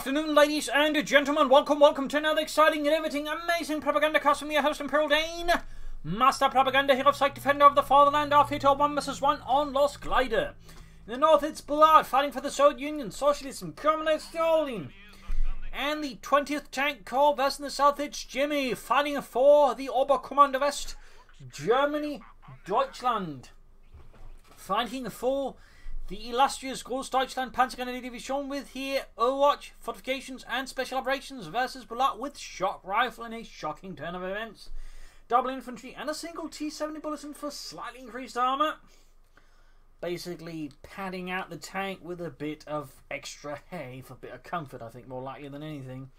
afternoon, ladies and gentlemen. Welcome to another exciting and everything amazing Propagandacast from your host, Imperial Dane, Master Propaganda, Hero of Sight, Defender of the Fatherland, our Fate 1 vs 1 on Lost Glider. In the north, it's Bulat fighting for the Soviet Union, Socialism, Communist Stalin. And the 20th Tank Corps versus in the south, it's Jimmy fighting for the Oberkommando West, Germany, Deutschland. Fighting for the illustrious Großdeutschland Panzergrenadier Division with here Overwatch, Fortifications and Special Operations versus Bulat with Shock Rifle in a shocking turn of events. Double infantry and a single T-70 bulletin for slightly increased armour. Basically padding out the tank with a bit of extra hay for a bit of comfort, I think, more likely than anything.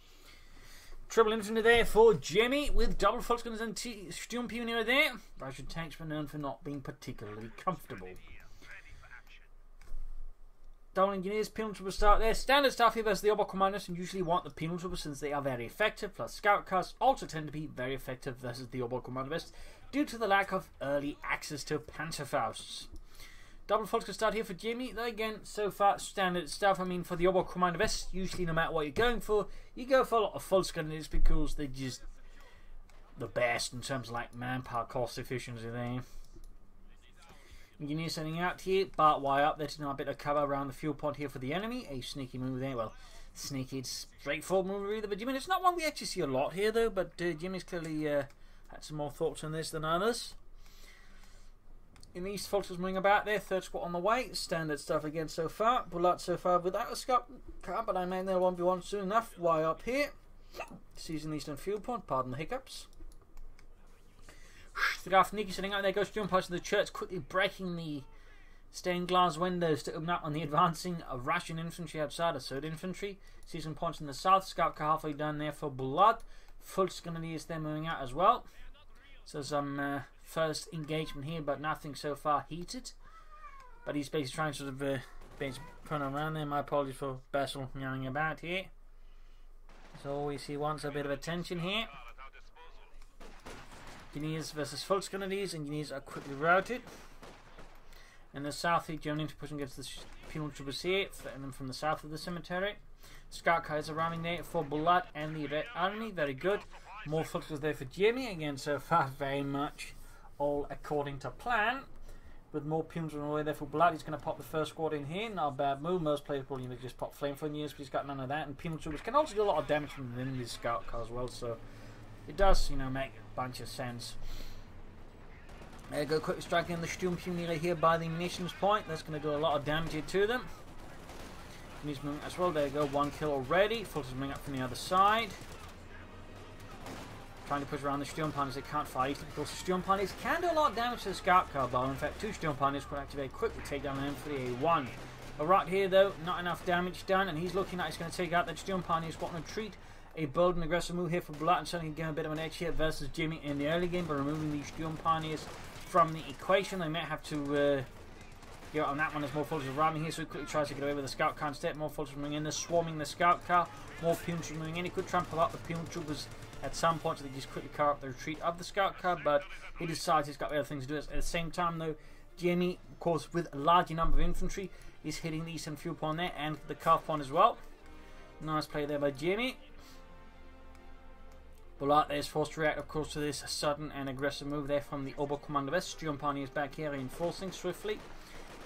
Triple infantry there for Jimmy with double Volksgunners and Sturmpioniere there. Russian tanks were known for not being particularly comfortable. Double engineers, penal troopers start there. Standard stuff here versus the Oberkommandos, and usually want the penal troopers since they are very effective. Plus scout cars also tend to be very effective versus the Oberkommando West due to the lack of early access to Panzerfausts. Double Volksgunners start here for Jimmy. Though again, so far standard stuff. I mean, for the Oberkommando West, usually no matter what you're going for, you go for a lot of Volksgunners because they're just the best in terms of like manpower cost efficiency there. Engineers setting out here, barbed wire up there to know a bit of cover around the fuel point here for the enemy. A sneaky move there. Well, sneaky, straightforward move really, but Jimmy, it's not one we actually see a lot here though, but Jimmy's clearly had some more thoughts on this than others. In the east, Volksgunners moving about there, third squad on the way. Standard stuff again so far. Bulat so far without a scout car, but I may there 1v1 soon enough. Wire up here. Seizing the eastern fuel point, pardon the hiccups. Nikki sitting out there, goes to past the church, quickly breaking the stained glass windows to open up on the advancing Russian infantry outside of Third Infantry. See some points in the south, scout car halfway down there for Bulat. Volksgunners there moving out as well. So some first engagement here, but nothing so far heated. But he's basically trying to sort of put around there. My apologies for Basil yelling about here. As always, he wants a bit of attention here. Engineers versus Volksgunners. Engineers are quickly routed. In the south, the German infantry pushing against the penal troopers here, threatening them from the south of the cemetery. Scout cars are arriving there for Bulat and the Red Army. Very good. More Volksgunners there for Jimmy. Again, so far, very much all according to plan. With more penal troopers on the way there for Bulat. He's going to pop the first squad in here. Not a bad move. Most players probably just pop flamethrower units, but he's got none of that. And penal troopers can also do a lot of damage from within this scout car as well. So it does, make a bunch of sense. There you go, quickly striking on the Sturmpioniere here by the munitions point. That's going to do a lot of damage here to them. And he's moving as well. There you go, one kill already. Fulton's moving up from the other side. Trying to push around the Sturmpioniers. They can't fight easily because the Sturmpioniers can do a lot of damage to the scout car bomb. In fact, two Sturmpioniers could actually very quickly take down an M3A1. But right here, though, not enough damage done. And he's looking like he's going to take out that Sturmpionier squad on a retreat. A bold and aggressive move here for Bulat and certainly getting a bit of an edge here versus Jimmy in the early game by removing the Sturmpioniers from the equation. They might have to give out on that one as more Volksgunners arriving here, so he quickly tries to get away with the scout car instead. More Volksgunners moving in there, swarming the scout car. More penal troopers moving in. He could trample up the penal troopers at some point, so they just quickly car up the retreat of the scout car, but he decides he's got other things to do. At the same time, though, Jimmy, of course, with a larger number of infantry, is hitting the eastern fuel point there and the calf point as well. Nice play there by Jimmy. Bulat is forced to react, of course, to this sudden and aggressive move there from the Oberkommando West. Sturmpioniers back here reinforcing swiftly.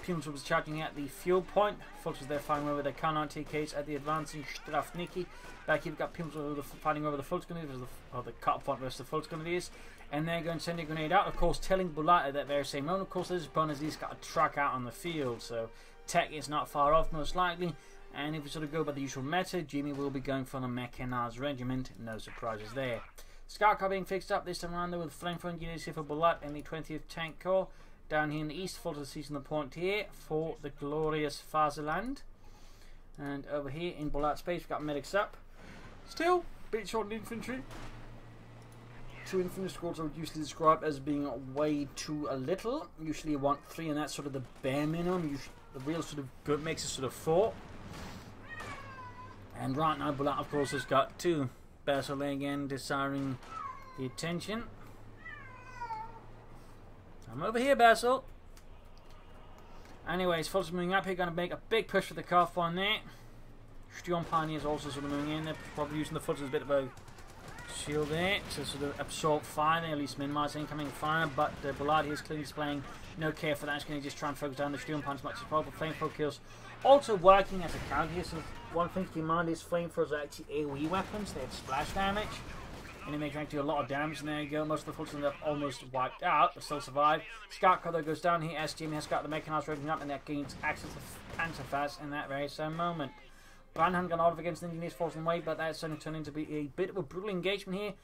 Penal troopers charging at the fuel point. Volksgunners there fighting over their K-9TKs at the advancing Strafniki. Back here we've got penal troopers fighting over the Volksgunners, or the cut point versus the Volksgunners. And they're going to send a grenade out, of course, telling Bulat at that very same moment. Of course, this bonus, he's got a truck out on the field, so tech is not far off, most likely. And if we sort of go by the usual meta, Jimmy will be going for the Mechanized Regiment. No surprises there. Scout car being fixed up this time around though with flamethrower engineers here for Bulat and the 20th Tank Corps. Down here in the east, Fulton seizing the point here for the glorious Fatherland. And over here in Bulat space, we've got medics up. Still, a bit short in infantry. Two infantry squads I would usually describe as being way too little. Usually you want three, and that's sort of the bare minimum. The real sort of good makes it sort of four. And right now, Bulat, of course, has got two. Basil there again, desiring the attention. I'm over here, Basil. Anyways, Fulton's moving up here, going to make a big push for the calf one there. Sturm Pioneers also sort of moving in. They're probably using the foot as a bit of a shield there to sort of absorb fire, at least minimise incoming fire. But Bulat is clearly displaying no care for that. He's going to just try and focus down the Sturm Pioneers as much as possible. Flamethrower kills also working as a counter here. So one thing to keep in mind is flamethrowers are actually AoE weapons. They have splash damage, and they can do a lot of damage. And there you go. Most of the folks end up almost wiped out, but still survive. Scout Car though goes down here as Jimmy has got the mechanized rating up, and that gains access to Panzerfaust in that very same moment. Brandhan got out of against the Engineers forcing away, but that's only turned into be a bit of a brutal engagement here,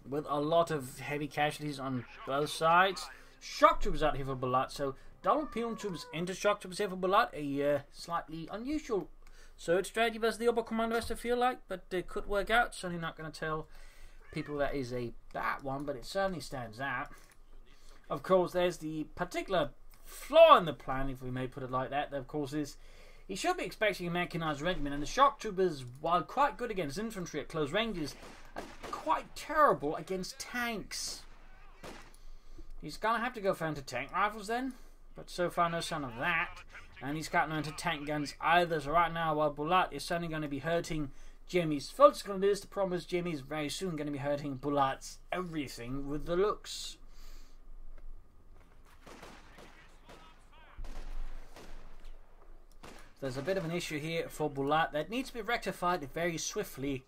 with a lot of heavy casualties on both sides. Shock Troopers out here for Bulat, so double Pune Troopers into Shock Troopers here for Bulat. A slightly unusual surge strategy versus the Oberkommando I feel like, but it could work out. Certainly not going to tell people that is a bad one, but it certainly stands out. Of course, there's the particular flaw in the plan, if we may put it like that. Of course, is he should be expecting a mechanized regiment, and the Shock Troopers, while quite good against infantry at close ranges, are quite terrible against tanks. He's going to have to go for anti-tank rifles then, but so far no sign of that. And he's got no anti-tank guns either, so right now, while Bulat is certainly going to be hurting Jimmy's folks, going to do this, the problem is Jimmy's very soon going to be hurting Bulat's everything with the looks. There's a bit of an issue here for Bulat that needs to be rectified very swiftly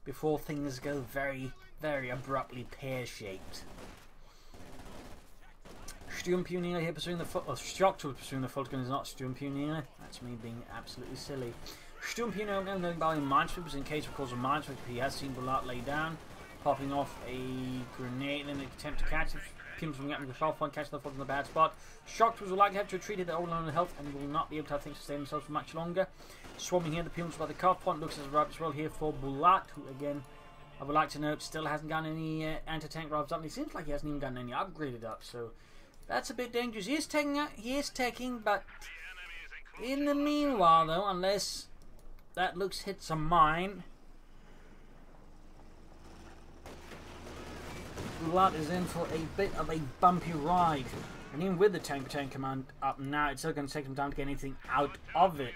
before things go very, very abruptly pear-shaped. Sturm Pioneer here pursuing the foot. Oh, Shock Troopers pursuing the Falcon is not Sturm Pioneer. That's me being absolutely silly. Sturm Pioneer now going by minesweepers in case of course of minesweepers. He has seen Bulat lay down, popping off a grenade in an attempt to catch it. Pims from the 12 point, catching the foot in the bad spot. Shock Troopers will likely have to retreat at their own low health and will not be able to, I think, sustain themselves for much longer. Swarming here, the Pims by the cuff point looks as right as well here for Bulat, who again, I would like to note, still hasn't gotten any anti-tank rifles up. And it seems like he hasn't even gotten any upgraded up, so that's a bit dangerous. He is taking, but in the meanwhile, though, unless that looks hits a mine, Bulat is in for a bit of a bumpy ride. And even with the tank command up now, it's still going to take some time to get anything out of it.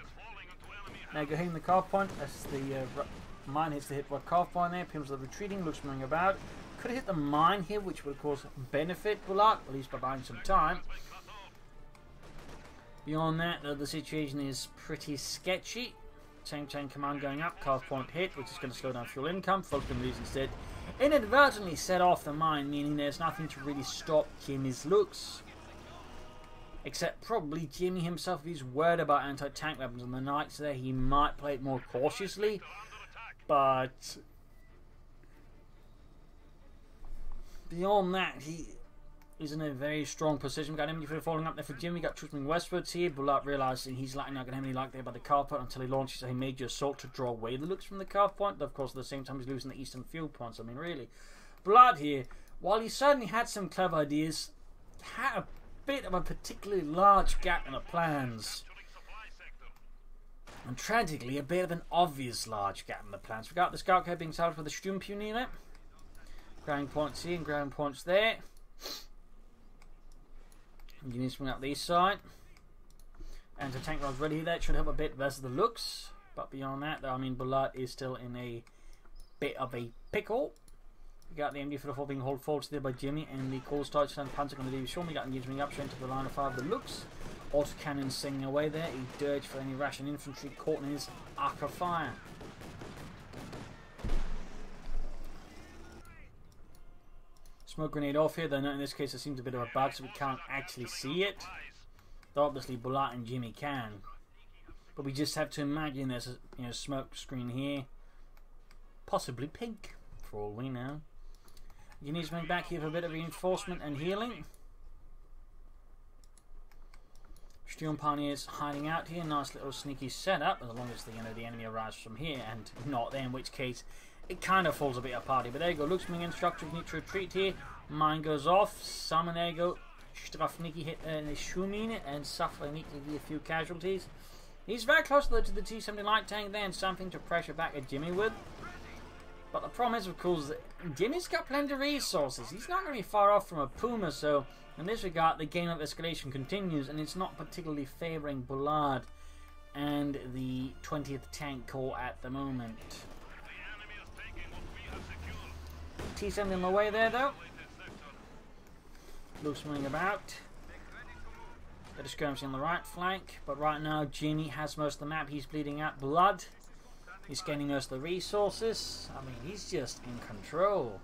Now go hitting the carve point as the mine hits the hit what carve point there. Pims are retreating, looks moving about. Could have hit the mine here, which would of course benefit Bulat, at least by buying some time. Beyond that, though, the situation is pretty sketchy. Tank command going up, carve point hit, which is going to slow down fuel income. Folks going to lose instead. Inadvertently set off the mine, meaning there's nothing to really stop Jimmy's looks. Except probably Jimmy himself, if he's worried about anti-tank weapons on the night, so there he might play it more cautiously. But beyond that, he is in a very strong position. We've got enemy falling up there for Jimmy. We've got troops moving westwards here. Bulat realising he's likely not going to have any luck there by the carpet until he launches a major assault to draw away the looks from the carve point. But of course, at the same time, he's losing the eastern fuel points. I mean, really, Bulat here, while he certainly had some clever ideas, had a bit of a particularly large gap in the plans. And tragically, a bit of an obvious large gap in the plans. We've got the scout car being salvaged for the Sturm Pioneer. Ground points here and ground points there. You need to bring up this side. And the tank rod's ready. That should help a bit versus the looks. But beyond that, I mean, Bulat is still in a bit of a pickle. We got the MD-44 being hauled forward there by Jimmy, and the Cold Starch and Panzer going to leave short. We got engagement up straight into the line of fire of the looks. Autocannon singing away there. A dirge for any Russian infantry caught in his arc of fire. Smoke grenade off here, though in this case it seems a bit of a bug, so we can't actually see it. Though obviously Bulat and Jimmy can. But we just have to imagine there's a smoke screen here. Possibly pink, for all we know. You need to bring back here for a bit of reinforcement and healing. Sturm Pioneers hiding out here. Nice little sneaky setup, as long as the enemy arrives from here and not there, in which case it kind of falls a bit apart here. But there you go. Looks coming in. Structures need to retreat here. Mine goes off. Summon, there you go. Strafniki hit the Shumine and suffer immediately a few casualties. He's very close to the T-70 light tank there and something to pressure back at Jimmy with. But the problem is, of course, that Jimmy's got plenty of resources. He's not going to be far off from a Puma, so in this regard, the game of escalation continues, and it's not particularly favouring Bulat and the 20th Tank Corps at the moment. T-70 on the way there though. Looks moving about. Bit of skirmishing on the right flank, but right now Jimmy has most of the map. He's bleeding out blood. He's gaining most of the resources. I mean, he's just in control.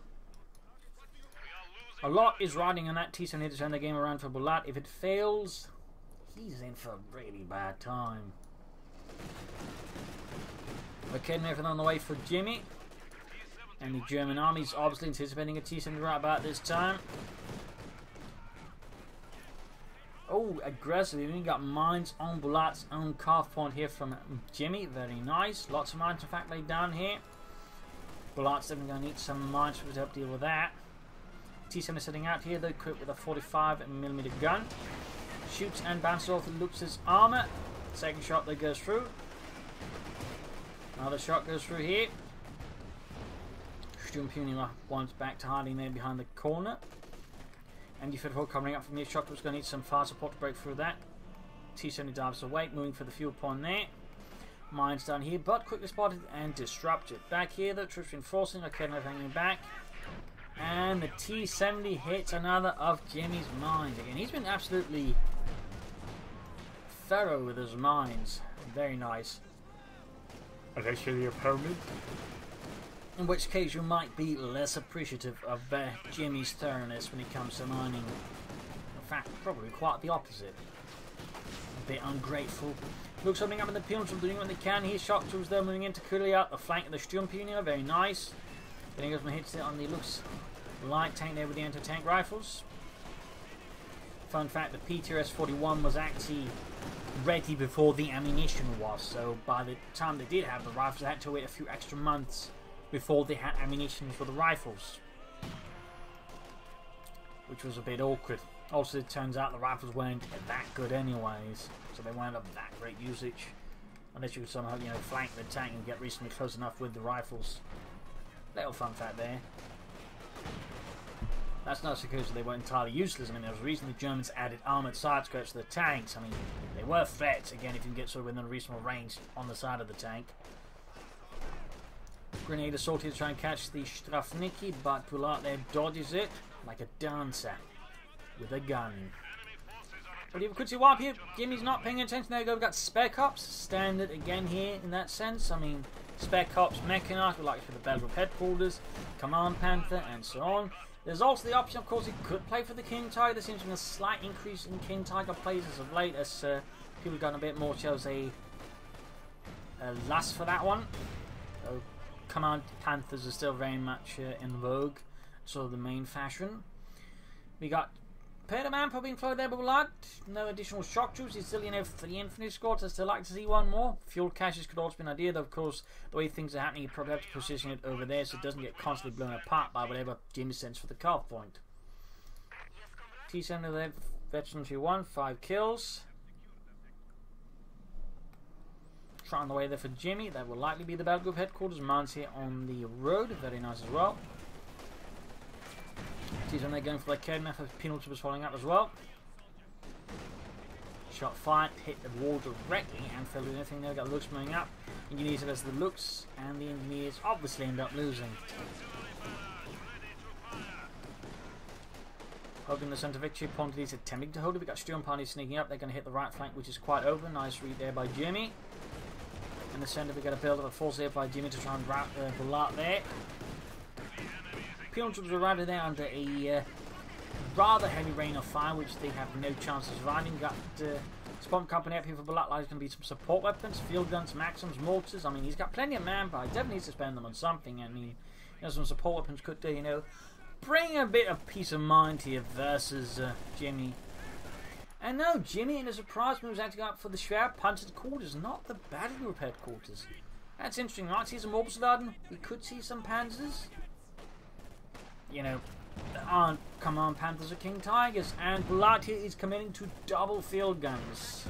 A lot is riding on that T-70 to turn the game around for Bulat. If it fails, he's in for a really bad time. Okay, everything on the way for Jimmy. And the German army's obviously anticipating a T-70 right about this time. Oh, aggressive. We've even got mines on Bulat's own calf point here from Jimmy. Very nice. Lots of mines, in fact, laid down here. Bulat's definitely going to need some mines to help deal with that. T-70 sitting out here, though, equipped with a 45mm gun. Shoots and bounces off Lux's armor. Second shot that goes through. Another shot goes through here. Sturmpuny wants back to hiding there behind the corner. And you feel coming up from here. Shock was going to need some fire support to break through that. T-70 dives away, moving for the fuel point there. Mines down here, but quickly spotted and disrupted. Back here, the troops reinforcing. Okay, no hanging back. And the T-70 hits another of Jimmy's mines. Again, he's been absolutely thorough with his mines. Very nice. Unless you're the opponent. In which case you might be less appreciative of Jimmy's thoroughness when it comes to mining. In fact, probably quite the opposite. A bit ungrateful. Looks something up in the Punions from doing what they can. Here's shock troops there moving in to clearly out the flank of the Sturmpuny. Very nice. Getting us some hits there on the Lux light tank there with the anti-tank rifles. Fun fact, the PTRS-41 was actually ready before the ammunition was. So by the time they did have the rifles, they had to wait a few extra months before they had ammunition for the rifles, which was a bit awkward. Also, it turns out the rifles weren't that good anyways, so they weren't of that great usage, unless you could somehow, you know, flank the tank and get reasonably close enough with the rifles. Little fun fact there. That's not because they weren't entirely useless. I mean, there was a reason the Germans added armoured side skirts to the tanks. I mean, they were threats, again, if you can get sort of within a reasonable range on the side of the tank. Grenade assault here to try and catch the Strafniki, but Bulat there dodges it like a dancer with a gun. But you could see wipe here. Jimmy's not paying attention. There you go. We've got Spec Ops standard again here in that sense. I mean, Spec Ops mechanized, like for the Battle Headquarters, Command Panther, and so on. There's also the option, of course, he could play for the King Tiger. There seems to be a slight increase in King Tiger plays as of late, as people have gotten a bit more, shall say, lust for that one. So, Command Panthers are still very much in vogue, sort of the main fashion. We got Peterman probably employed there, but Bulat. No additional shock troops. He's still, you know, for the infantry squads. I'd still like to see one more. Fuel caches could also be an idea, though, of course, the way things are happening, you probably have to position it over there so it doesn't get constantly blown apart by whatever Jimmy sends for the calf point. T-70 there, Veteran 2-1, 5 kills. Try on the way there for Jimmy. That will likely be the Battle Group headquarters. Mines here on the road. Very nice as well. T-70 they're going for their K method. Penalty was following up as well. Shot fired, hit the wall directly and failed with anything there. Got Lux moving up. Engineers versus the Lux, and the engineers obviously end up losing. Hoping the centre victory. Ponty is attempting to hold it. We've got Sturmpuny sneaking up. They're going to hit the right flank, which is quite open. Nice read there by Jimmy. In the centre, we've got a build of a force here by Jimmy to try and rout Bulat there. Peon troops are routed there under a rather heavy rain of fire, which they have no chance of surviving. Got Spawn Company up here for Bulat. There's going to be some support weapons, field guns, Maxims, mortars. I mean, he's got plenty of manpower. He definitely needs to spend them on something. I mean, you know, some support weapons could do, you know, bring a bit of peace of mind here versus Jimmy. And no, Jimmy in a surprise move is actually up for the Schwer Panzer quarters, not the Battle Group headquarters. That's interesting. Might see some Obersoldaten. We could see some Panzers. You know, there aren't Command Panthers or King Tigers. And Bulat here is committing to double field guns.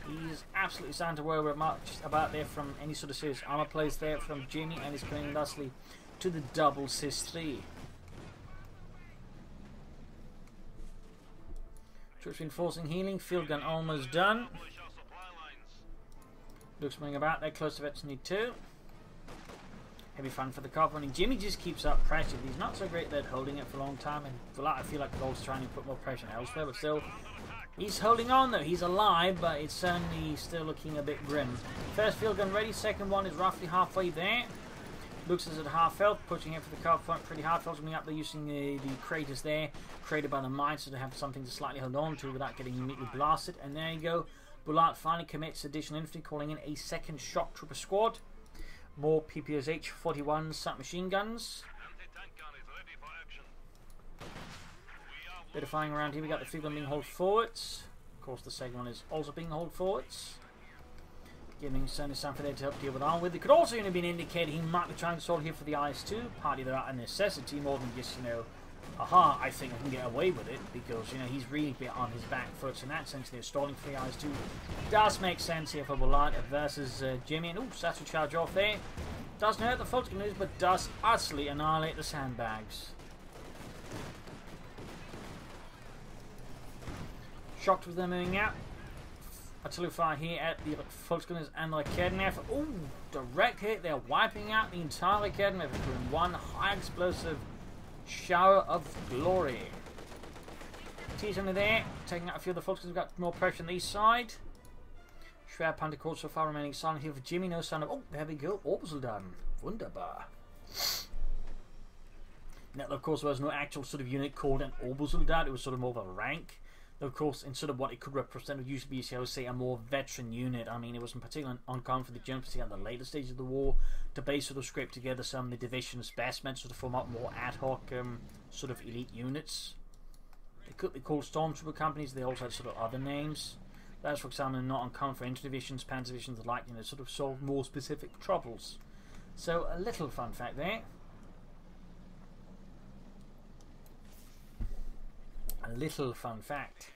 He's absolutely starting to worry much about there from any sort of serious armor plays there from Jimmy, and he's committing thusly to the double Cis-3. Troops reinforcing healing. Field gun almost done. Looks moving about. They're close to Veterinary 2. Heavy fun for the cover. And Jimmy just keeps up pressure. He's not so great at holding it for a long time. And Bulat, I feel like, Gold's trying to put more pressure elsewhere. But still, he's holding on though. He's alive, but it's certainly still looking a bit grim. First field gun ready. Second one is roughly halfway there. Looks is at half health, pushing it for the cover front pretty hard. Coming up there using the craters there, created by the mine, so to have something to slightly hold on to without getting immediately blasted. And there you go. Bulat finally commits additional infantry, calling in a second shock trooper squad. More PPSH 41 submachine guns. Bit of firing around here. We got the field gun being hauled forwards. Of course, the second one is also being hauled forwards. Giving certainly something there to help deal with armour with. It could also have been indicated he might be trying to solve here for the IS-2. Partly they're a necessity more than just, you know, aha, I think I can get away with it, because, you know, he's really bit on his back foot. So in that sense, they're stalling for the IS-2. Does make sense here for Bulat versus Jimmy. And, ooh, satchel charge off there. Doesn't hurt the folks can lose, but does utterly annihilate the sandbags. Shocked with them moving out. Artillery fire here at the Volksgunners and the Kednev. Ooh, direct hit. They're wiping out the entire Kednev in one high explosive shower of glory. T-70 there, taking out a few of the Volksgunners. We've got more pressure on the east side. Schwer Panther Court so far remaining silent here for Jimmy. No sign of. Oh, there we go. Obersoldaten. Wunderbar. Now, of course, there was no actual sort of unit called an Obersoldat. It was sort of more of a rank. Of course, in sort of what it could represent, would usually be, shall we say, a more veteran unit. I mean, it wasn't particularly uncommon for the Germans at the later stages of the war to base sort of scrape together some of the division's best men, sort of form up more ad hoc sort of elite units. They could be called stormtrooper companies. They also had sort of other names. That's, for example, not uncommon for infantry divisions, panzer divisions, the like, you know, sort of solve more specific troubles. So, a little fun fact there. A little fun fact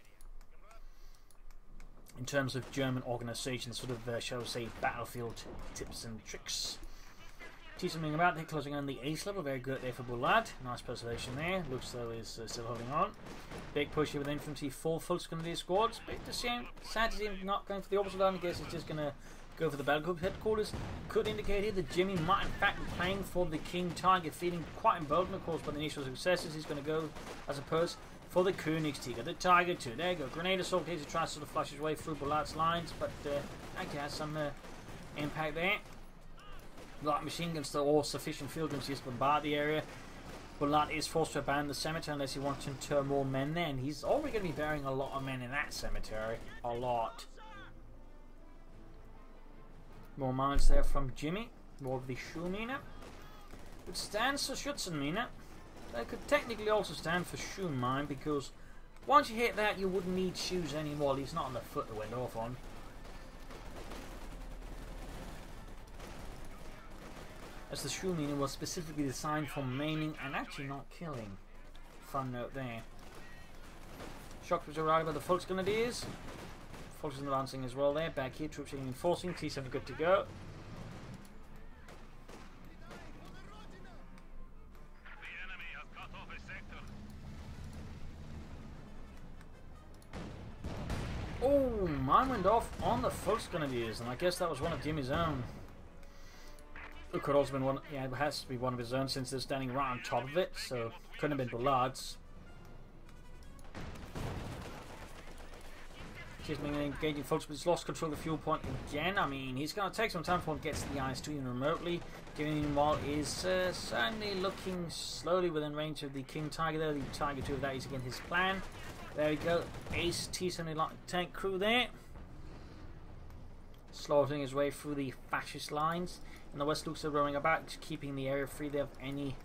in terms of German organisation, sort of shall we say, battlefield tips and tricks. Teach something about it, closing on the ace level, very good there for Bulat. Nice preservation there. Looks though is still holding on. Big push here with infantry, 4 Volksgrenadier squads. Bit the same. Sad to see him not going for the opposite line. I guess he's just going to go for the battle group headquarters. Could indicate here that Jimmy might in fact be playing for the King Tiger, feeling quite emboldened, of course, by the initial successes. He's going to go, I suppose, for the Königstiger, the Tiger 2. There you go. Grenade assault here to try to sort of flush his way through Bulat's lines, but actually has some impact there. Light machine guns still all sufficient field guns to just bombard the area. Bulat is forced to abandon the cemetery unless he wants to inter more men there, and he's already going to be burying a lot of men in that cemetery. A lot. More mines there from Jimmy. More of the Schuhmine. It stands for Schützenmine. They could technically also stand for shoe mine, because once you hit that, you wouldn't need shoes anymore. At least not on the foot that went off on. As the shoe mine was specifically designed for maiming and actually not killing. Fun note there. Shock was arrived by the Volksgrenadiers. Volksgrenadiers advancing as well there. Back here, troops reinforcing. T7 good to go. Oh, mine went off on the Volksgrenadiers, and I guess that was one of Jimmy's own. It could also have been one, yeah, it has to be one of his own since they're standing right on top of it, so couldn't have been Bulat's. He's been engaging folks, but he's lost control of the fuel point again. I mean, he's going to take some time before he gets to the IS-2 even remotely. Jimmy, meanwhile, is certainly looking slowly within range of the King Tiger there. The Tiger 2 of that is again his plan. There we go. Ace T-70 tank crew there. Slaughtering his way through the fascist lines. And the West Lukes are roaming about, keeping the area free there of any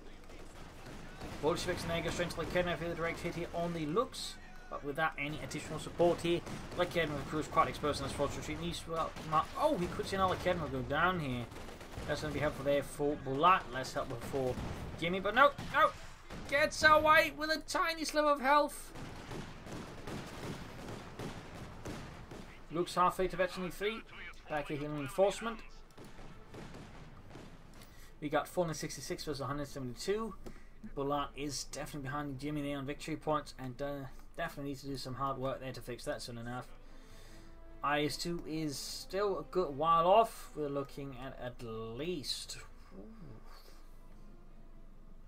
Bolsheviks. And there goes straight to the Kednev here, the direct hit here on the Lukes. But without any additional support here, the Kednev crew is quite exposed in this force retreat east. Well, oh, he could see another Kednev go down here. That's going to be helpful there for Bulat. Less helpful for Jimmy. But no, no. Gets away with a tiny sliver of health. Luke's halfway to Veterinary 3. Back here, healing reinforcement. We got 466 versus 172. Bulat is definitely behind Jimmy there on victory points, and definitely needs to do some hard work there to fix that soon enough. IS2 is still a good while off. We're looking at least...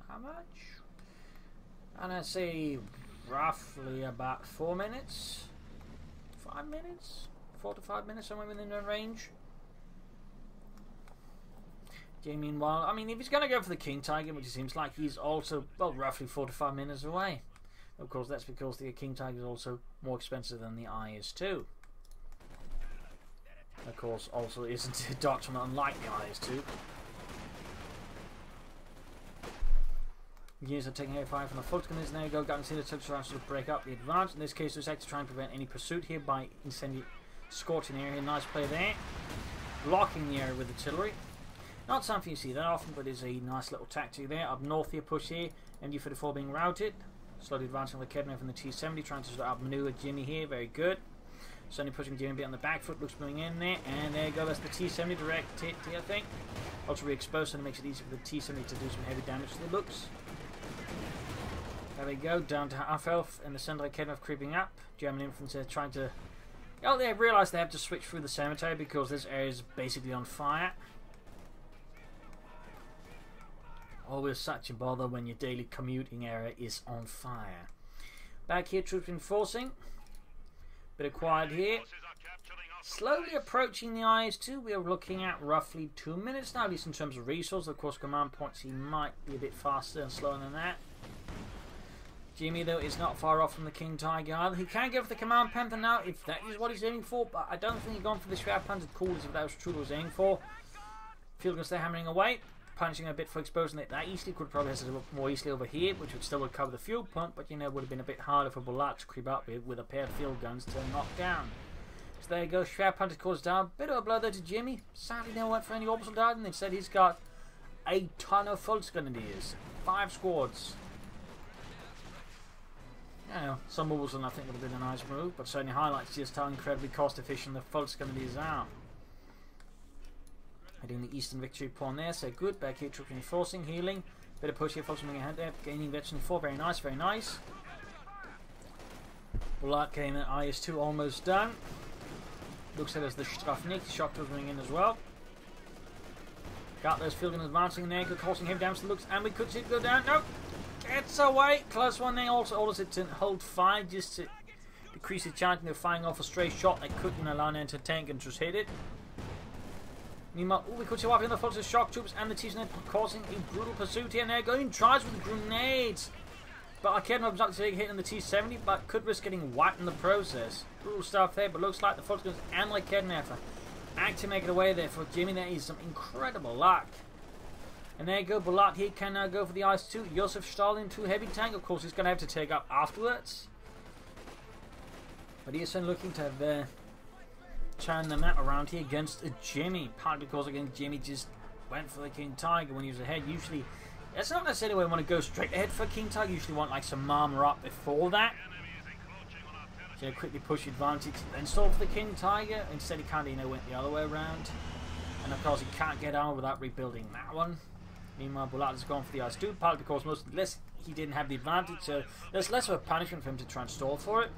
how much? And I'd say roughly about 4 minutes. 5 minutes? 4 to 5 minutes, somewhere within that range. Jamie, meanwhile, I mean, if he's going to go for the King Tiger, which it seems like, he's also, well, roughly 4 to 5 minutes away. Of course, that's because the King Tiger is also more expensive than the IS2. Of course, also isn't a doctrine unlike the IS2. Units are taking air fire from the Fultons. There you go. Got into the touch around to break up the advance. In this case, it was actually trying to prevent any pursuit here by scorching the area. Nice play there. Blocking the area with artillery. Not something you see that often, but it's a nice little tactic there. Up north here, push here. MG-34 being routed. Slowly advancing with Kedner from the T-70. Trying to outmaneuver Jimmy here. Very good. Suddenly pushing Jimmy a bit on the back foot. Looks moving in there. And there you go. That's the T-70 direct hit, I think. Also re-exposed, and it makes it easy for the T-70 to do some heavy damage to the looks. There we go, down to half health, and the center Kedner creeping up. German infantry trying to... oh, they realise they have to switch through the cemetery because this area is basically on fire. Always such a bother when your daily commuting area is on fire. Back here, troops enforcing. Bit of quiet here. Slowly approaching the IS-2. We are looking at roughly 2 minutes now, at least in terms of resource. Of course, command points, he might be a bit faster and slower than that. Jimmy, though, is not far off from the King Tiger either. He can go for the Command Panther now, if that is what he's aiming for, but I don't think he's gone for the Schwer Panther cool as if that was true what he was aiming for. Field guns there hammering away, punishing a bit for exposing it that easily. Could probably have it more easily over here, which would still recover the fuel pump, but you know, would have been a bit harder for Bulat to creep up with a pair of field guns to knock down. So there you go, Schwer Panther cause down. Bit of a blow there to Jimmy. Sadly, never went for any orbital dart, and instead he's got a ton of Volksgrenadiers. 5 squads. You know, some moves and I think would have been a nice move, but certainly highlights just how incredibly cost efficient the Volksgrenadiers are. Heading the Eastern Victory pawn there, so good. Back here, troop reinforcing, healing. Bit of push here, Volks moving ahead there, gaining veteran 4, very nice, very nice. Bulat getting an IS-2 almost done. Looks like there's the Strafnik, the shock tools running in as well. Got those field guns advancing there, causing heavy damage to the looks, and we could see it go down. Nope. Gets away, close one there. Also orders it to hold fire just to decrease the chance of firing off a stray shot that couldn't allow them to tank and just hit it. Meanwhile, we could see wiping the Fultons shock troops and the T-70 causing a brutal pursuit here. And they're going tries with the grenades, but Kedner was not taking a hit in the T-70, but could risk getting wiped in the process. Brutal stuff there, but looks like the Fultons and like Kedner actually make it away there for Jimmy. That is some incredible luck. And there you go, Bulat here can now go for the IS-2. Josef Stalin, 2 heavy tank. Of course, he's going to have to take up afterwards. But he is looking to have turned the map around here against Jimmy. Partly because, again, Jimmy just went for the King Tiger when he was ahead. Usually, that's not necessarily where you want to go straight ahead for King Tiger. You usually want like some armour up before that. So quickly push advantage, then stall for the King Tiger. Instead, he kind of, you know, went the other way around. And of course, he can't get armour without rebuilding that one. Meanwhile, Bulat has gone for the IS-2, partly because he didn't have the advantage, so there's less of a punishment for him to try and stall for it.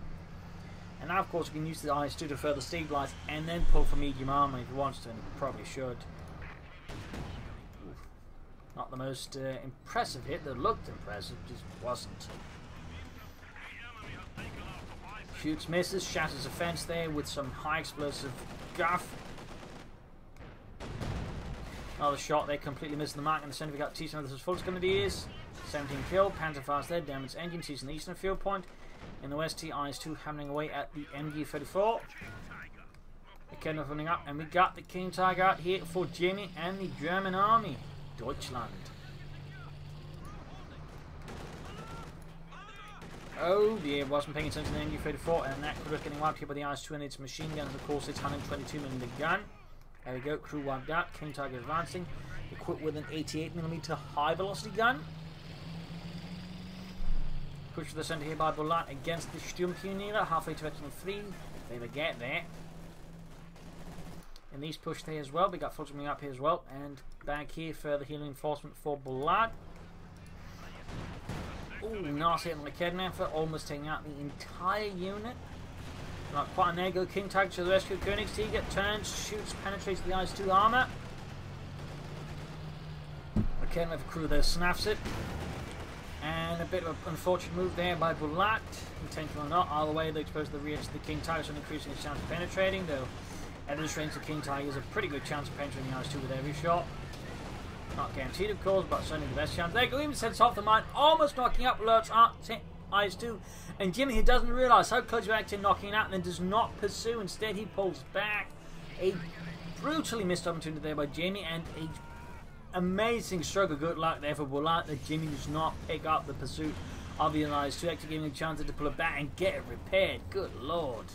And now, of course, he can use the IS-2 to further stabilise and then pull for medium armour if he wants to, and he probably should. Not the most impressive hit that looked impressive, just wasn't. Shoots, misses, shatters a fence there with some high explosive guff. Another shot there, completely missing the mark in the centre. We got T-70, this is Volksgrenadiers. 17 kill, Panther fires there, damage engine, sees an eastern field point. In the west, IS-2 hammering away at the MG-34. The Kedner running up, and we got the King Tiger out here for Jimmy and the German army. Deutschland. Oh dear, wasn't paying attention to the MG-34, and that could have getting wiped here by the IS-2 and its machine gun. Of course, it's 122mm gun. There we go, crew wiped out, King Tiger advancing, equipped with an 88mm high velocity gun. Push to the centre here by Bulat against the Sturmpioniere, halfway to Veteran 3, if they ever get there. And these pushed here as well, we got Fulton up here as well, and back here further healing enforcement for Bulat. Ooh, nice hit on the Kedner, almost taking out the entire unit. Not quite, and there you go. King Tiger to the rescue. Königstiger turns, shoots, penetrates the IS-2 armour. Okay, another crew there snaps it. And a bit of an unfortunate move there by Bulat. Intentional or not, all the way they expose the rear to the King Tiger, so increasing his chance of penetrating, though at this range the King Tiger has a pretty good chance of penetrating the IS-2 with every shot. Not guaranteed of course, but certainly the best chance. There you go, even sets off the mine, almost knocking up Bulat's IS-2. And Jimmy, he doesn't realise how close you're actually knocking out and then does not pursue. Instead he pulls back. A brutally missed opportunity there by Jamie, and a amazing stroke of good luck there for Bulat that Jimmy does not pick up the pursuit of the IS-2, actually giving him a chance to pull it back and get it repaired. Good lord.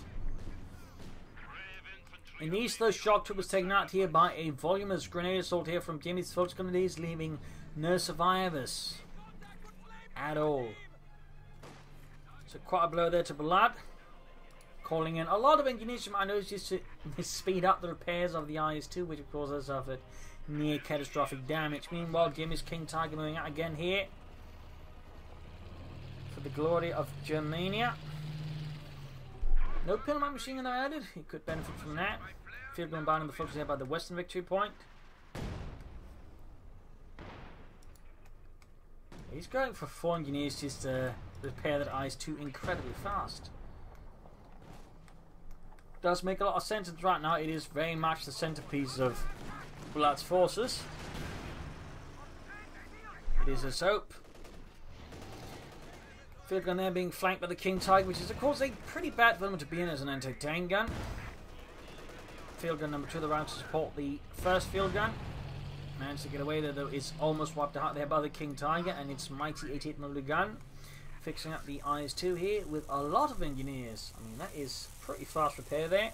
In the east, those shock troop was taken out here by a voluminous grenade assault here from Jimmy's Fultz communities, leaving no survivors at all. So quite a blow there to Bulat, calling in a lot of engineers from I know just to speed up the repairs of the IS-2, which of course has suffered near catastrophic damage. Meanwhile, Jimmy's King Tiger moving out again here for the glory of Germania. No Pillman machine gun added. He could benefit from that. Field gun bound in the focus here by the western victory point. He's going for 4 engineers just to repair that IS-2 incredibly fast. Does make a lot of sense, and right now it is very much the centerpiece of Bulat's forces. It is a soap. Field gun there being flanked by the King Tiger, which is of course a pretty bad development to be in as an anti-tank gun. Field gun number 2 of the round to support the first field gun. Managed to get away there, though it's almost wiped out there by the King Tiger and its mighty 88mm gun. Fixing up the IS-2 here with a lot of engineers. I mean, that is pretty fast repair there.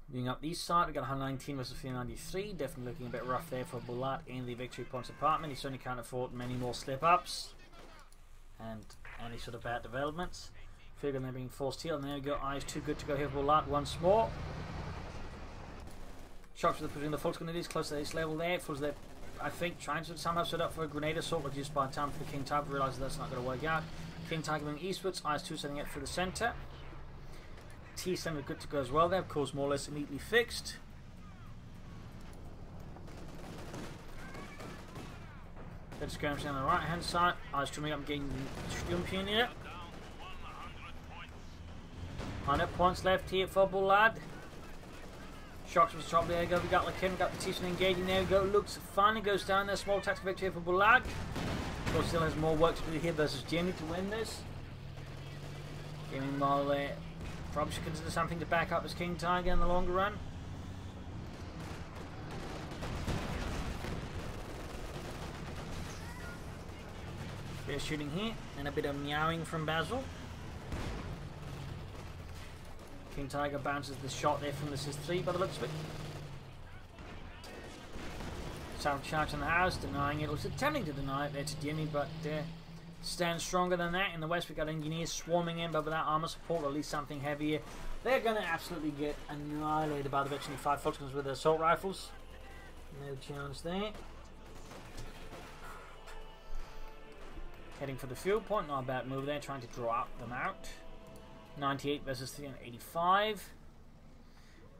Moving up the east side, we've got 119 versus 393. Definitely looking a bit rough there for Bulat in the victory points department. He certainly can't afford many more slip-ups and any sort of bad developments. Figure they're being forced here, and there we go. IS-2 good to go here for Bulat once more. Shots with putting the Fultz grenades close to this level there. Fultz there, I think, trying to somehow set up for a grenade assault, but just by the time for the King Tiger realises that's not going to work out. King Tiger moving eastwards, IS-2 setting it through the centre. T7 good to go as well there, of course more or less immediately fixed. Let's skirmish on the right hand side. IS-2 coming up and getting the Sturmpion here. 100 points left here for Bulat. Shocks was top there. Go. We got Lakin, got the T7 engaging. There we go. Looks finally goes down there. Small tactical victory for Bulat. Of course, still has more work to do here versus Jimmy to win this. Jimmy Mole there. Probably should consider something to back up his King Tiger in the longer run. Bit of shooting here and a bit of meowing from Basil. King Tiger bounces the shot there from the SIS-3 by the looks of it. South charge in the house, denying it. Looks attempting to deny it there to Jimmy, but stands stronger than that. In the west, we've got engineers swarming in, but without armor support, or at least something heavier. They're going to absolutely get annihilated by the Veteran 5 Fultons with their assault rifles. No chance there. Heading for the field point, not a bad move there, trying to draw them out. 98 versus 385.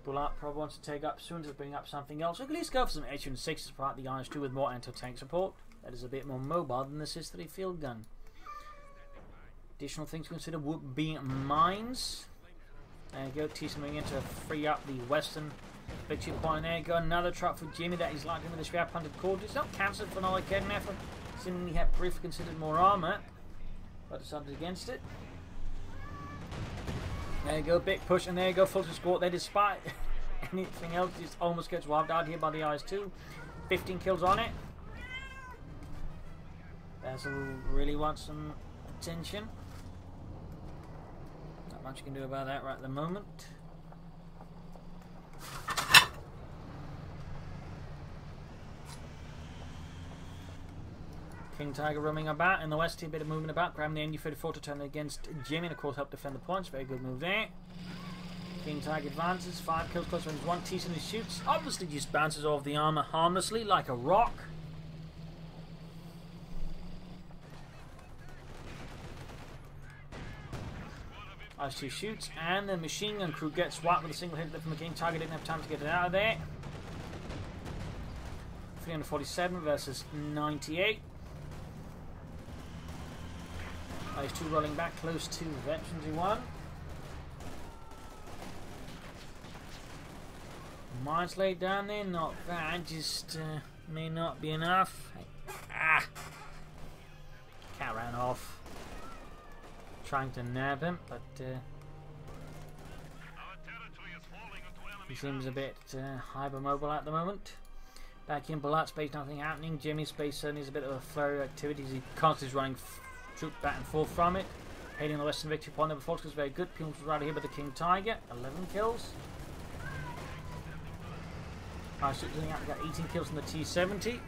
Bulat probably wants to take up soon to bring up something else. At least go for some H&6s for the IS-2 with more anti-tank support. That is a bit more mobile than the SIS-3 field gun. Additional things to consider would be mines. There you go, T moving in to free up the western victory point. There you go, another truck for Jimmy that he's likely with the Schwab hunted cord. It's not cancelled for another Arcadian effort. Seemingly had briefly considered more armour, but decided against it. There you go, big push, and there you go, full squad there despite anything else. Just almost gets wiped out here by the IS-2. 15 kills on it. Basil really wants some attention. Not much you can do about that right at the moment. King Tiger roaming about in the west, a bit of movement about, grabbing the ND-34 to turn against Jimmy, and of course help defend the points. Very good move there. King Tiger advances, 5 kills, close range 1. T he shoots, obviously just bounces off the armor harmlessly like a rock. IS-2 shoots, and the machine gun crew gets whacked with a single hit from the King Tiger. Didn't have time to get it out of there. 347 versus 98. IS-2 rolling back close to Veterans 1. Mines laid down there, not bad, just may not be enough. Cat ran off. Trying to nab him, but he seems a bit hypermobile at the moment. Back in Bulat space, nothing happening. Jimmy's space certainly is a bit of a flurry of activities. He constantly running troops back and forth from it. Heading the Western Victory Point. Number 4 is very good. Pumps right here by the King Tiger. 11 kills. Nice, we got 18 kills on the T-70.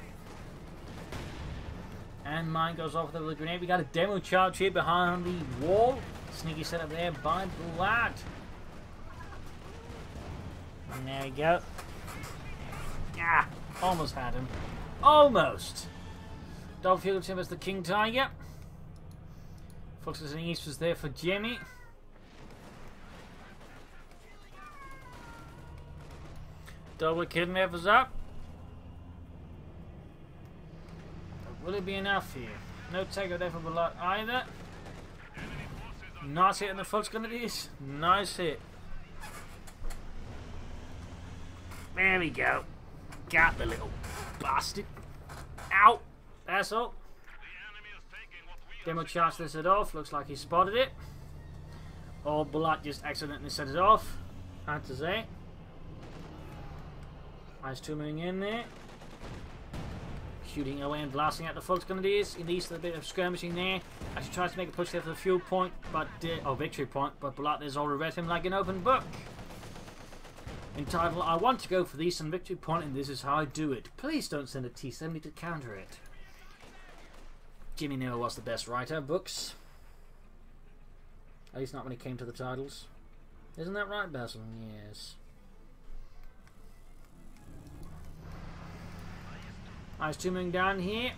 And mine goes off with a grenade. We got a demo charge here behind the wall. Sneaky setup there by Bulat. And there we go. Almost had him. Almost. Double field team as the King Tiger. Foxes in the east was there for Jimmy. Double kidnappers up. But will it be enough here? No takeout there for Bulat either. Nice hit in the Fox grenadiers. Nice hit. There we go. Got the little bastard. Ow! That's all. Demo charged this it off. Looks like he spotted it. Or Bulat just accidentally set it off. Hard to say. IS-2 moving in there. Shooting away and blasting at the Fox grenadiers. He needs a bit of skirmishing there. Actually tries to make a push there for the fuel point, but victory point. But Bulat is all read him like an open book. Entitled, I want to go for the Eastern Victory Point and this is how I do it. Please don't send a T-70 to counter it. Jimmy never was the best writer of books. At least not when it came to the titles. Isn't that right, Basil? Yes. IS-2 moving down here.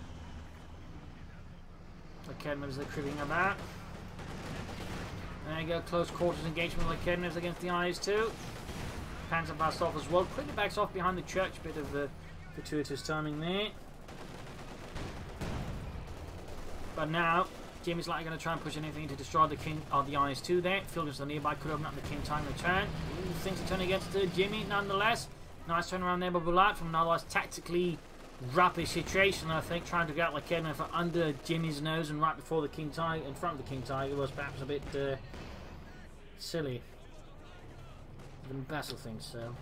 The Kedmers are cribbing about. There you go, close quarters engagement with the Kedmers against the IS-2. Panzer backs off as well. Quickly backs off behind the church. Bit of gratuitous timing there. But now, Jimmy's likely going to try and push anything to destroy the King of the IS-2 there. Filters the nearby could open up the King time return. Things are turning against Jimmy nonetheless. Nice turnaround there by Bulat from an otherwise tactically rapid situation, I think. Trying to get out like Kedman for under Jimmy's nose and right before the King Tiger, in front of the King Tiger, was perhaps a bit silly. Even Basil thinks so.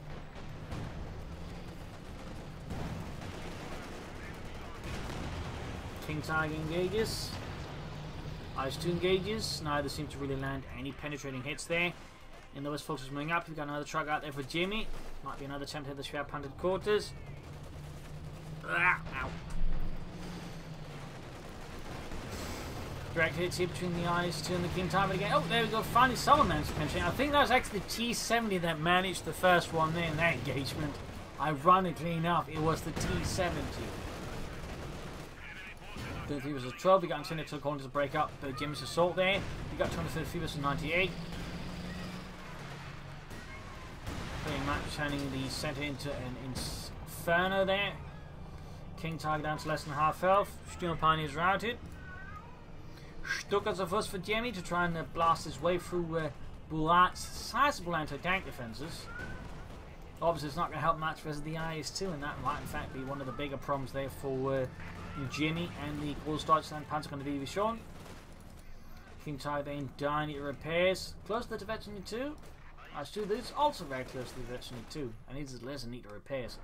King Tiger engages. IS-2 engages. Neither seem to really land any penetrating hits there. In the West Fox is moving up. We've got another truck out there for Jimmy. Might be another attempt to hit the sharp punted quarters. Ow. Direct hits here between the IS-2 and the King Tiger again. Oh, there we go. Finally, someone managed to penetrate. I think that was actually the T-70 that managed the first one there in that engagement. Ironically enough, it was the T-70. 33 was a 12. We got intended to corner to break up Jimmy's assault there. We got 23 versus 98. Pretty much turning the center into an inferno there. King Tiger down to less than half health. Sturm Pioneers routed. Stuckers of us for Jimmy to try and blast his way through Bulat's sizable anti-tank defenses. Obviously, it's not going to help match versus the IS-2, and that might in fact be one of the bigger problems there for Jimmy and the Großdeutschland Panzergrenadier. King Tiger then dying at repairs. Close to the Veteran 2. IS-2, this is also very close to the Veteran 2, and needs less and neater repairs.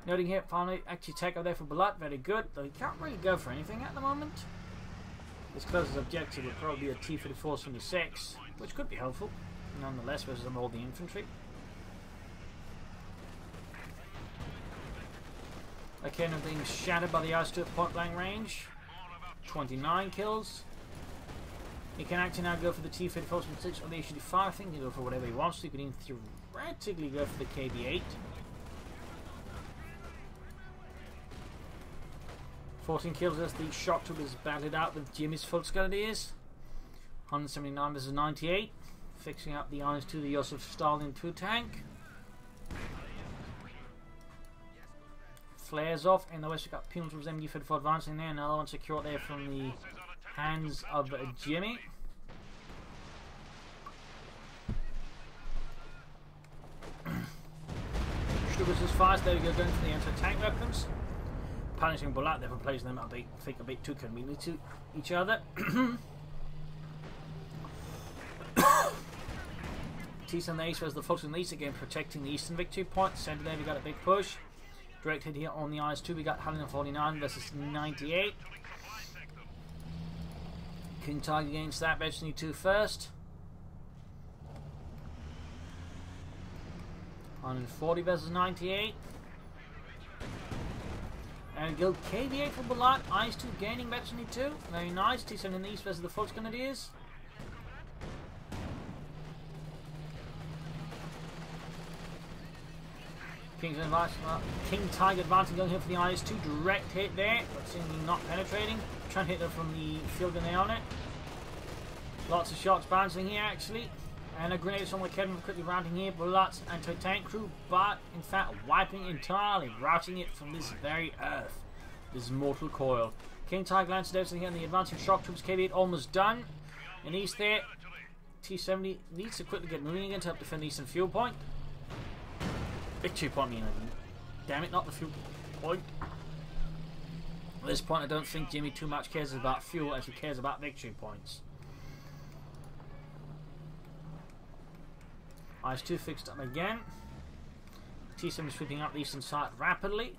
Noting here, finally, actually take out there for Bulat, very good, though he can't really go for anything at the moment. His closest objective would probably be a T-34 from the 6, which could be helpful, nonetheless, versus all the infantry. Again, being shattered by the IS-2 at point blank range. 29 kills. He can actually now go for the T-34 from 6 or the HD5. I think he can go for whatever he wants to. He could even theoretically go for the KB8. 14 kills as the shock troop is battled out with Jimmy's Volksgrenadiers. 179 versus 98. fixing up the eyes to the Josef Stalin 2 tank. Flares off, in the west we've got Pilgrim's MG-54 advancing there, another one secured there from the hands of Jimmy. Stubbers is fast, there we go, going for the anti-tank weapons. Punishing Bulat, they're replacing them, I think a bit too convenient to each other. T-7 and the Ace versus the Fox and the East again, protecting the eastern victory point. Center there we got a big push. Direct hit here on the IS-2, we got 149 versus 98. King Tiger against that, Veteran 2 first. 140 versus 98. And go KV8 for Bulat, IS-2 gaining Veteran 2. Very nice, T-7 in the East versus the Fox Grenadiers. King Tiger advancing, going here for the IS-2, direct hit there, but seemingly not penetrating. Trying to hit them from the field grenade on it. Lots of shots bouncing here actually. And a grenade from the Kevin quickly routing here, Bulat's anti-tank crew, but in fact wiping entirely, routing it from this very earth. This mortal coil. King Tiger lands down here, and the advancing shock troops KV8 almost done. In east there, T-70 needs to quickly get moving again to help defend the eastern fuel point. Victory point, damn it, not the fuel point. At this point I don't think Jimmy too much cares about fuel as he cares about victory points. IS-2 fixed up again. T-7 sweeping up the eastern side rapidly.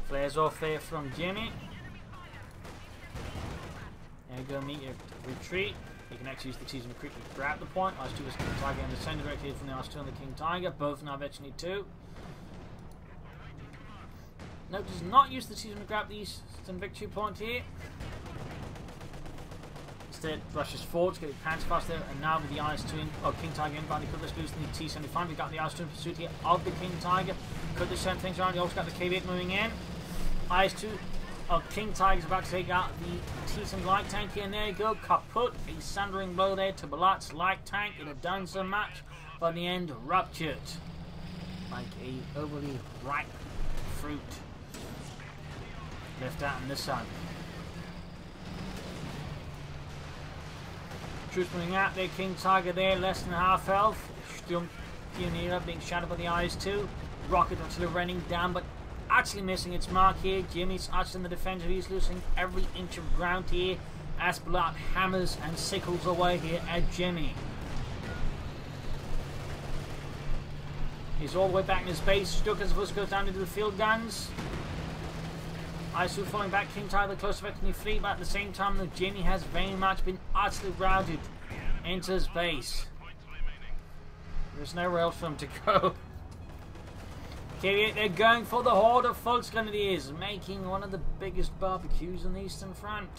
Flares off there from Jimmy. There you go, meet your retreat. You can actually use the T-7 to quickly grab the point. IS-2 is King Tiger and the send directly from the IS-2 and the King Tiger, both now Veteran 2. No, does not use the T-7 to grab the eastern victory point here. Instead, rushes forward to get his pants fast there, and now with the IS-2 King Tiger inbound, he could risk losing the T-75. We've got the IS-2 in pursuit here of the King Tiger. Could this send things around? He also got the KV8 moving in. IS-2 King Tiger's about to take out the T-7 light tank here, and there you go, kaput. A sundering blow there to Bulat's light tank. It had done so much, but in the end, ruptured like a overly ripe fruit left out in the sun. Troops moving out there, King Tiger there, less than half health. Sturm Pioneer being shadowed by the IS-2. Rocket artillery raining down, but actually missing its mark here. Jimmy's actually in the defensive. He's losing every inch of ground here as Bulat hammers and sickles away here at Jimmy. He's all the way back in his base. Stucker's voice goes down into the field guns. IS-2 falling back, King Tiger close to Veteran fleet, but at the same time, the Jimmy has very much been utterly routed into his base. There's nowhere else for him to go. KV8, they're going for the horde of Volksgrenadiers, making one of the biggest barbecues on the Eastern Front.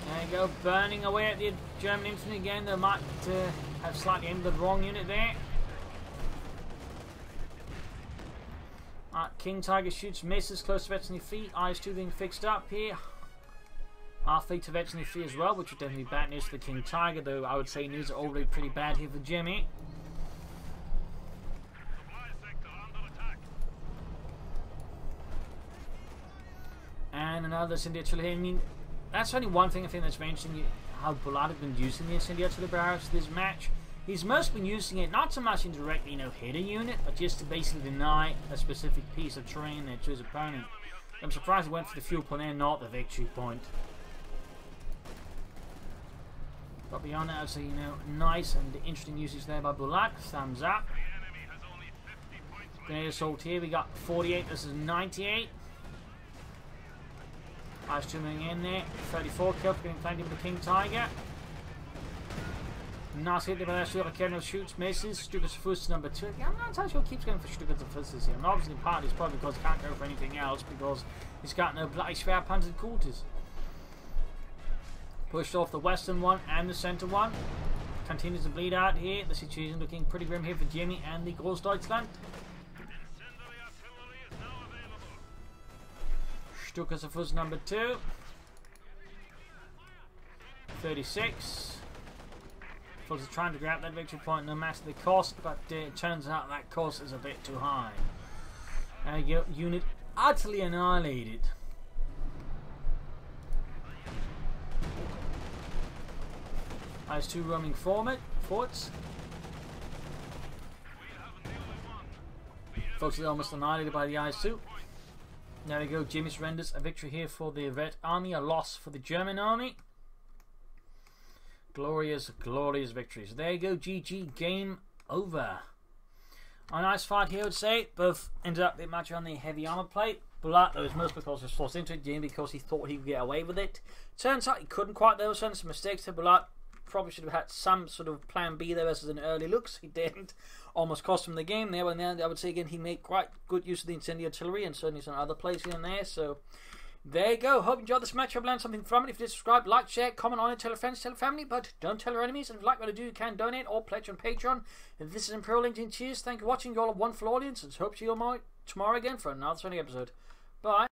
There you go, burning away at the German infantry again. They might have slightly aimed the wrong unit there. King Tiger shoots, misses, close to Veteran fleet. IS-2 being fixed up here. Our fleet to Veteran fleet as well, which would definitely be bad news for the King Tiger, though I would say news are already pretty bad here for Jimmy. And another incendiary artillery. I mean, that's only one thing I think that's very interesting, how Bulat have been using the incendiary artillery barracks this match. He's mostly been using it not so much to directly, hit a unit, but just to basically deny a specific piece of terrain there to his opponent. I'm surprised he went for the fuel point there, not the victory point. But beyond that, I'd say, nice and interesting usage there by Bulat. Thumbs up. Grenade assault here. We got 48 versus 98. IS-2 moving in there. 34 kills, being flanked with the King Tiger. Nice hit there by that Kevin shoots, misses. Stucker's first number 2. I'm not entirely sure he keeps going for Stucker's first here. And obviously, partly it's probably because he can't go for anything else because he's got no bloody spare panzer quarters. Pushed off the western one and the center one. Continues to bleed out here. The situation looking pretty grim here for Jimmy and the Großdeutschland. Stukas of us number 2. 36. Fulls are trying to grab that victory point no matter the cost, but it turns out that cost is a bit too high. Unit utterly annihilated. Has 2 roaming forts. Folks are almost annihilated by the IS-2. There we go. Jimmy surrenders. A victory here for the Red Army. A loss for the German Army. Glorious, glorious victory. So there you go. GG. Game over. A nice fight here, I would say. Both ended up the match on the heavy armor plate. Bulat, though, was most because he was forced into it, Jimmy because he thought he would get away with it. Turns out he couldn't quite. There were some mistakes to Bulat. Probably should have had some sort of plan B there versus an early looks. He didn't. Almost cost him the game there. But in the end, I would say again, he made quite good use of the incendiary artillery and certainly some other plays here and there. So there you go. Hope you enjoyed this match. Hope you learned something from it. If you did, subscribe, like, share, comment on it, tell your friends, tell your family, but don't tell your enemies. And if you like what I do, you can donate or pledge on Patreon. If this is Imperial LinkedIn, cheers. Thank you for watching. You all a wonderful audience, and hope to see you all tomorrow again for another Sonic episode. Bye.